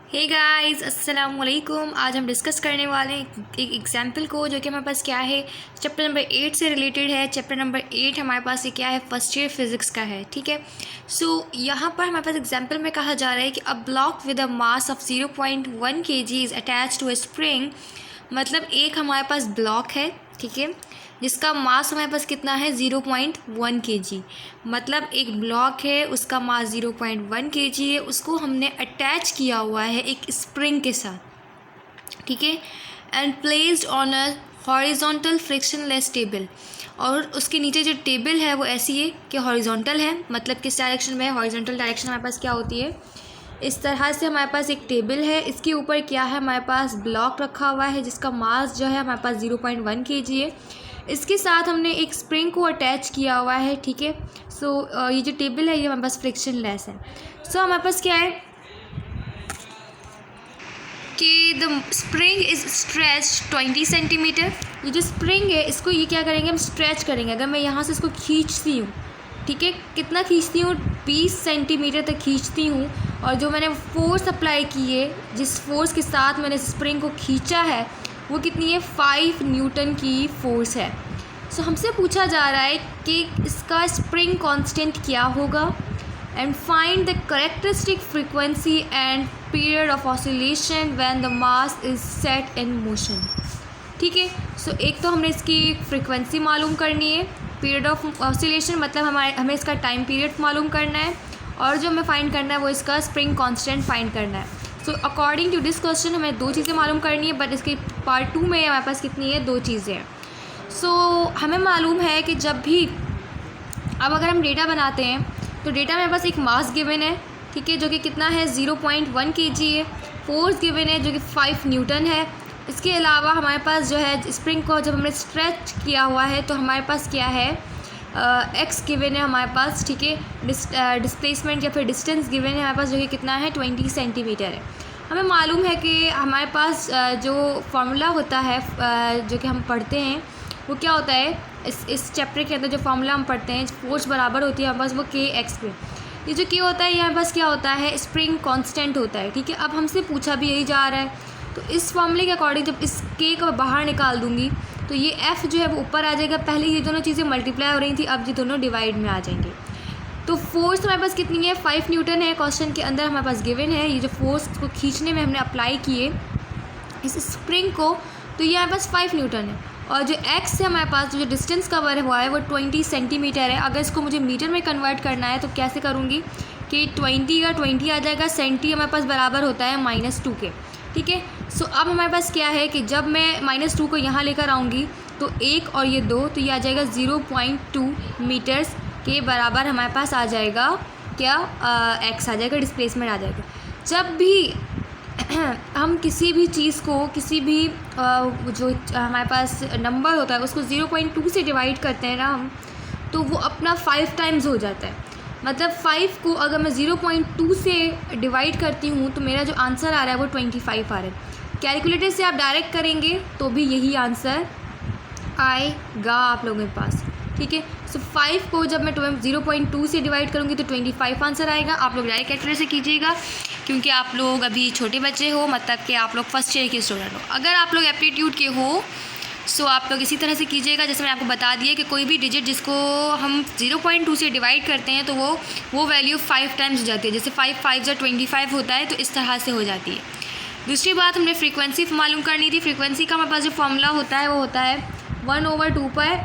Hey guys अस्सलाम वालेकुम। आज हम डिस्कस करने वाले हैं एक एग्जाम्पल को जो कि हमारे पास क्या है, चैप्टर नंबर 8 से रिलेटेड है। चैप्टर नंबर 8 हमारे पास ये क्या है, फर्स्ट ईयर फिज़िक्स का है। ठीक है, सो यहाँ पर हमारे पास एग्जाम्पल में कहा जा रहा है कि a block with a mass of 0.1 kg is attach to a spring. मतलब एक हमारे पास ब्लॉक है, ठीक है, जिसका मास हमारे पास कितना है 0.1 kg। मतलब एक ब्लॉक है, उसका मास 0.1 kg है, उसको हमने अटैच किया हुआ है एक स्प्रिंग के साथ, ठीक है, and placed on a horizontal frictionless table. और उसके नीचे जो टेबल है वो ऐसी है कि हॉरिजॉन्टल है, मतलब किस डायरेक्शन में है, हॉरिजॉन्टल डायरेक्शन हमारे पास क्या होती है, इस तरह से हमारे पास एक टेबल है। इसके ऊपर क्या है, हमारे पास ब्लॉक रखा हुआ है जिसका मास जो है हमारे पास 0.1 kg है। इसके साथ हमने एक स्प्रिंग को अटैच किया हुआ है, ठीक है। सो ये जो टेबल है ये हमारे पास फ्रिक्शन लेस है। सो हमारे पास क्या है कि the spring is stretch 20 centimetre. ये जो स्प्रिंग है इसको ये क्या करेंगे, हम स्ट्रेच करेंगे। अगर मैं यहाँ से इसको खींचती हूँ, ठीक है, कितना खींचती हूँ, 20 सेंटीमीटर तक खींचती हूँ। और जो मैंने फोर्स अप्लाई की है, जिस फोर्स के साथ मैंने स्प्रिंग को खींचा है वो कितनी है, 5 न्यूटन की फोर्स है। सो हमसे पूछा जा रहा है कि इसका स्प्रिंग कांस्टेंट क्या होगा and find the characteristic frequency and period of oscillation when the mass is set in motion. ठीक है, सो एक तो हमने इसकी फ्रीक्वेंसी मालूम करनी है, पीरियड ऑफ ऑसिलेशन मतलब हमें इसका टाइम पीरियड मालूम करना है, और जो हमें फाइंड करना है वो इसका स्प्रिंग कांस्टेंट फाइंड करना है। So according to this question हमें 2 चीज़ें मालूम करनी है, बट इसके पार्ट 2 में हमारे पास कितनी है, 2 चीज़ें हैं। सो हमें मालूम है कि जब भी अब अगर हम डेटा बनाते हैं तो डेटा में पास एक मास गिवन है, ठीक है, जो कि कितना है 0.1 kg है। फोर्स गिवन है जो कि 5 न्यूटन है। इसके अलावा हमारे पास जो है स्प्रिंग को जब हमने स्ट्रेच किया हुआ है तो हमारे पास क्या है, एक्स गिवन है हमारे पास, ठीक है, डिस्प्लेसमेंट या फिर डिस्टेंस गिवन है हमारे पास जो कि कितना है 20 सेंटीमीटर है। हमें मालूम है कि हमारे पास जो फार्मूला होता है जो कि हम पढ़ते हैं वो क्या होता है, इस चैप्टर के अंदर जो फार्मूला हम पढ़ते हैं, फोर्स बराबर होती है हमारे पास वो के एक्स पे। ये जो के होता है ये हमारे पास क्या होता है, स्प्रिंग कांस्टेंट होता है, ठीक है। अब हमसे पूछा भी यही जा रहा है, तो इस फार्मूले के अकॉर्डिंग जब इस के को बाहर निकाल दूंगी तो ये एफ़ जो है वो ऊपर आ जाएगा। पहले ये दोनों चीज़ें मल्टीप्लाई हो रही थी, अब ये दोनों डिवाइड में आ जाएंगे। तो फोर्स हमारे पास कितनी है, 5 न्यूटन है, क्वेश्चन के अंदर हमारे पास गिवन है। ये जो फोर्स को खींचने में हमने अप्लाई किए इस स्प्रिंग को, तो ये हमारे पास 5 न्यूटन है। और जो एक्स है हमारे पास, जो डिस्टेंस कवर हुआ है वो 20 सेंटीमीटर है। अगर इसको मुझे मीटर में कन्वर्ट करना है तो कैसे करूँगी कि 20 का 20 आ जाएगा, सेंटी हमारे पास बराबर होता है -2 के, ठीक है। सो अब हमारे पास क्या है कि जब मैं -2 को यहाँ लेकर आऊँगी तो 1 और ये 2, तो ये आ जाएगा 0.2 मीटर्स के बराबर हमारे पास आ जाएगा क्या, एक्स आ जाएगा, डिस्प्लेसमेंट आ जाएगा। जब भी हम किसी भी चीज़ को, किसी भी जो हमारे पास नंबर होता है उसको 0.2 से डिवाइड करते हैं ना हम, तो वो अपना 5 टाइम्स हो जाता है। मतलब 5 को अगर मैं 0.2 से डिवाइड करती हूँ तो मेरा जो आंसर आ रहा है वो 25 आ रहा है। कैलकुलेटर से आप डायरेक्ट करेंगे तो भी यही आंसर आएगा आप लोगों के पास, ठीक है। सो 5 को जब मैं 0.2 से डिवाइड करूँगी तो 25 आंसर आएगा। आप लोग डायरेक्ट कैलकुलेटर से कीजिएगा क्योंकि आप लोग अभी छोटे बच्चे हो, मतलब कि आप लोग फर्स्ट ईयर के स्टूडेंट हो। अगर आप लोग एप्टीट्यूड के हो सो आप लोग इसी तरह से कीजिएगा। जैसे मैंने आपको बता दिया कि कोई भी डिजिट जिसको हम 0.2 से डिवाइड करते हैं तो वो वैल्यू 5 टाइम्स हो जाती है। जैसे 5 5 जा 25 होता है, तो इस तरह से हो जाती है। दूसरी बात, हमने फ्रीक्वेंसी मालूम करनी थी। फ्रीक्वेंसी का हमारे पास जो फॉर्मूला होता है वो होता है 1/2 पाई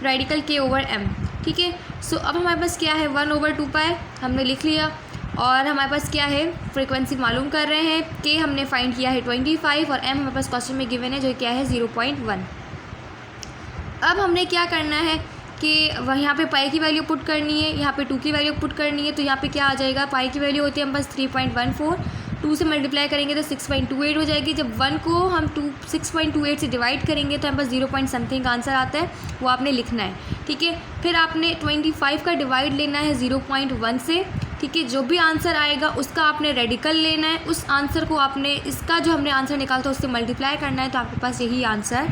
रेडिकल k/m, ठीक है। सो अब हमारे पास क्या है, 1/2 पाई हमने लिख लिया, और हमारे पास क्या है, फ्रीक्वेंसी मालूम कर रहे हैं, के हमने फाइंड किया है 25 और एम हमारे पास क्वेश्चन में गिवन है जो क्या है 0.1। अब हमने क्या करना है कि वह यहाँ पे पाई की वैल्यू पुट करनी है, यहाँ पे 2 की वैल्यू पुट करनी है। तो यहाँ पे क्या आ जाएगा, पाई की वैल्यू होती है हमारे पास 3.14, 2 से मल्टीप्लाई करेंगे तो 6.28 हो जाएगी। जब 1 को हम 6.28 से डिवाइड करेंगे तो हमारे पास 0 पॉइंट समथिंग का आंसर आता है, वो आपने लिखना है, ठीक है। फिर आपने 25 का डिवाइड लेना है 0.1 से, ठीक है। जो भी आंसर आएगा उसका आपने रेडिकल लेना है, उस आंसर को आपने इसका जो हमने आंसर निकाला था उससे मल्टीप्लाई करना है, तो आपके पास यही आंसर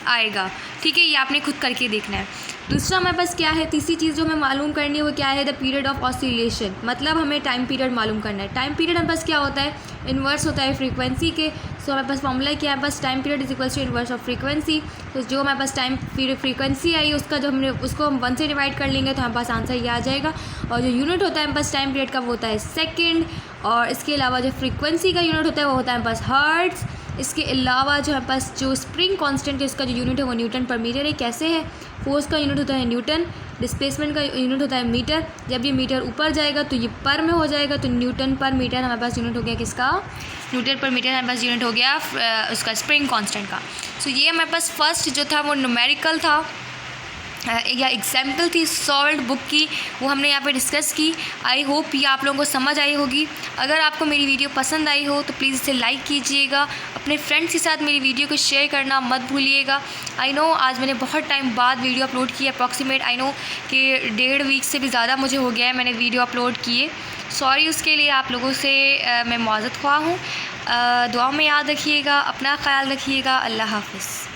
आएगा, ठीक है। ये आपने खुद करके देखना है। दूसरा हमारे पास क्या है, तीसरी चीज़ जो हमें मालूम करनी है वो क्या है, द पीरियड ऑफ ऑसिलेशन, मतलब हमें टाइम पीरियड मालूम करना है। टाइम पीरियड हमारे पास क्या होता है, इन्वर्स होता है फ्रीक्वेंसी के। सो हमारे पास फॉर्मूला क्या है, बस time period is equals to inverse of frequency. तो जो हमारे पास टाइम फ्रीक्वेंसी आई उसका जो हमने उसको हम 1 से डिवाइड कर लेंगे तो हमारे पास आंसर ये आ जाएगा। और जो यूनिट होता है हमारे पास टाइम पीरियड का वो होता है सेकेंड। और इसके अलावा जो फ्रीक्वेंसी का यूनिट होता है वो होता है हमारे पास हर्ट्ज़। इसके अलावा जो हमारे पास जो स्प्रिंग कांस्टेंट है उसका जो यूनिट है वो न्यूटन पर मीटर है। कैसे है, फोर्स का यूनिट होता है न्यूटन, डिस्प्लेसमेंट का यूनिट होता है मीटर। जब ये मीटर ऊपर जाएगा तो ये पर में हो जाएगा, तो न्यूटन पर मीटर हमारे पास यूनिट हो गया किसका, न्यूटन पर मीटर हमारे पास यूनिट हो गया उसका स्प्रिंग कांस्टेंट का। सो ये हमारे पास फर्स्ट जो था वो न्यूमेरिकल था या एग्जाम्पल थी सॉल्व बुक की, वो हमने यहाँ पे डिस्कस की। आई होप ये आप लोगों को समझ आई होगी। अगर आपको मेरी वीडियो पसंद आई हो तो प्लीज़ इसे लाइक कीजिएगा, अपने फ्रेंड्स के साथ मेरी वीडियो को शेयर करना मत भूलिएगा। आई नो आज मैंने बहुत टाइम बाद वीडियो अपलोड की, अप्रॉक्सीमेट आई नो कि 1.5 वीक से भी ज़्यादा मुझे हो गया है मैंने वीडियो अपलोड किए। सॉरी उसके लिए आप लोगों से मैं मुआज़रत ख्वाह हूँ। दुआ में याद रखिएगा, अपना ख्याल रखिएगा। अल्लाह हाफ़िज़।